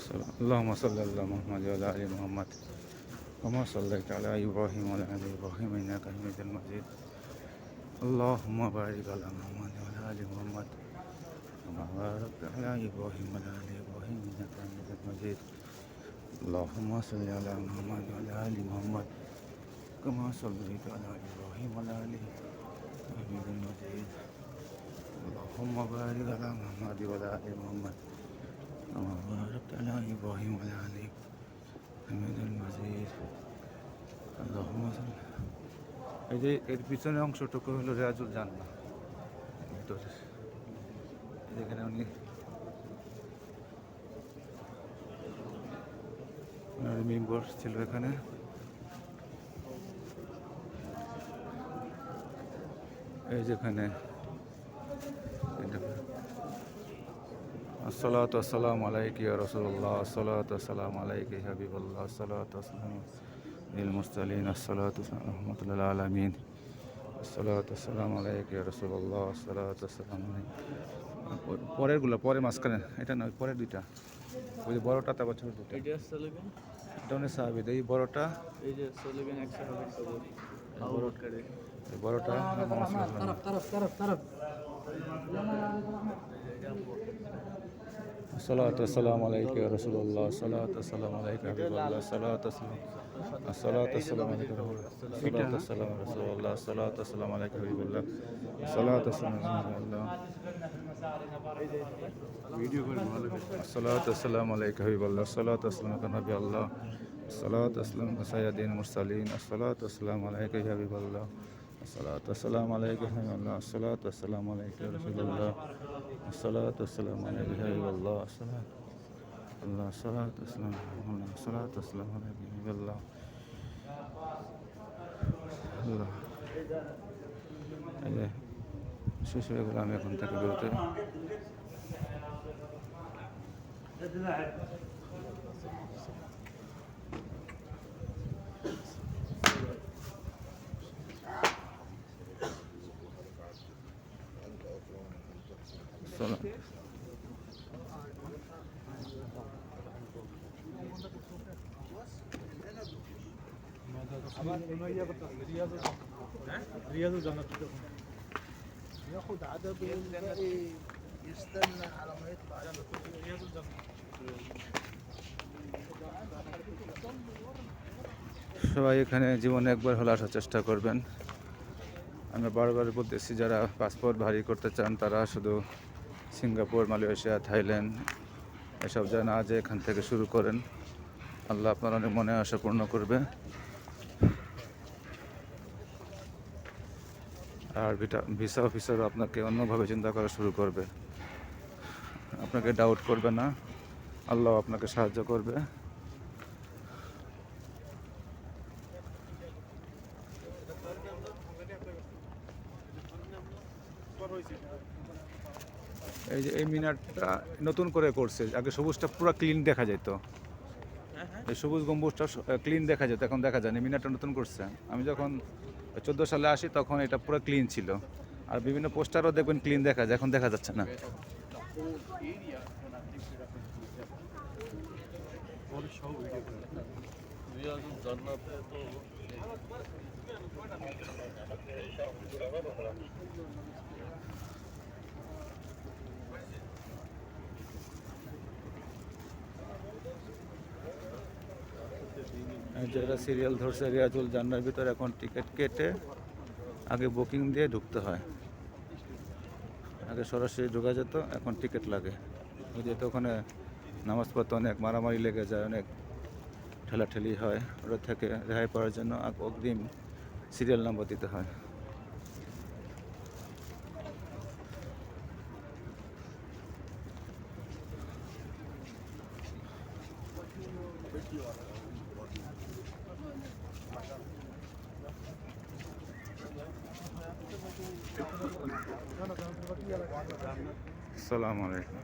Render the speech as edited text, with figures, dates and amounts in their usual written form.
اللهم صل على محمد وعلى آل محمد كما صليت على إبراهيم وعلى آل إبراهيم إنك حميد مجيد. اللهم بارك على محمد وعلى آل محمد كما باركت على إبراهيم وعلى آل إبراهيم إنك حميد مجيد. اللهم صل على محمد وعلى آل محمد كما صليت على إبراهيم وعلى آل حميد مجيد. اللهم بارك على محمد وعلى آل محمد كما باركت على إبراهيم وعلى آل حميد مجيد. اللهم صل। এই যে এর পিছনের অংশটুকু হলো রিয়াজুল জান্নাহ ভিতরে, যেখানে উনি মেম্বার ছিল এখানে। এই যেখানে আসসালাতু ওয়াসসালামু আলাইকা ইয়া রাসূলুল্লাহ, আসসালাতু ওয়াসসালামু আলাইকা ইয়া হাবিবাল্লাহ, আসসালাতু ওয়াসসালামু লিল মুরসালিন, আসসালাতু ওয়াসসালামু রাহমাতুল লিল আলামিন, আসসালাতু ওয়াসসালামু আলাইকা ইয়া রাসূলুল্লাহ, আসসালাতু ওয়াসসালামু আলাইকা। পরেরগুলো পরে মাঝখানে এটা নয়, পরের দুইটা, ওই যে বড়টা তারপর ছোট দুটো, এটা অনেক সাহাবী। এই বড়টা এই যে স্লোগান 100 বড়টা الصلاة والسلام عليك يا رسول الله، الصلاة والسلام عليك يا حبيب الله، الصلاة والسلام عليك يا رسول الله، الصلاة والسلام على رسول الله، الصلاة والسلام عليك يا حبيب الله، الصلاة والسلام على الله، الصلاة والسلام عليك يا حبيب الله، الصلاة والسلام على نبي الله، الصلاة والسلام على سيد المرسلين، الصلاة والسلام عليك يا حبيب الله، الصلاة والسلام عليك يا حبيب الله، الصلاة والسلام عليك يا رسول الله، الصلاة والسلام عليك يا حبيب الله، الصلاة والسلام عليك الله، الصلاة والسلام عليك يا حبيب الله الله। শেষ হয়ে গেল, আমি এখন থেকে বেরোতে। رياض الجنة ياخد عدد والباقي يستنى على ما يطلع رياض الجنة। সবাই এখানে জীবনে একবার হলে আসার চেষ্টা করবেন। আমি বারবার বলতেছি, যারা পাসপোর্ট ভারী করতে চান তারা শুধু সিঙ্গাপুর, মালয়েশিয়া, থাইল্যান্ড এসব যা না যে এখান থেকে শুরু করেন। আল্লাহ আপনার অনেক মনে আশা পূর্ণ করবে। আর ভিসা অফিসারও আপনাকে অন্যভাবে চিন্তা করা শুরু করবে, আপনাকে ডাউট করবে না, আল্লাহ আপনাকে সাহায্য করবে। এই যে এই মিনারটা নতুন করে করছে, আগে সবুজটা পুরো ক্লিন দেখা যেত, এই সবুজ গম্বুজটা ক্লিন দেখা যেত, এখন দেখা যায় না। মিনারটা নতুন করছে। আমি যখন 14 সালে আসি তখন এটা পুরো ক্লিন ছিল, আর বিভিন্ন পোস্টারও দেখবেন ক্লিন দেখা যায়, এখন দেখা যাচ্ছে না। যারা সিরিয়াল ধরছে রিয়াজুল জান্নার ভিতরে, এখন টিকিট কেটে আগে বুকিং দিয়ে ঢুকতে হয়। আগে সরাসরি ঢোকা যেত, এখন টিকিট লাগে। যেহেতু ওখানে নামাজ পড়তে অনেক মারামারি লেগে যায়, অনেক ঠেলাঠেলি হয়, ওটা থেকে রেহাই পাওয়ার জন্য অগ্রিম সিরিয়াল নাম্বার দিতে হয়। আসসালামু আলাইকুম।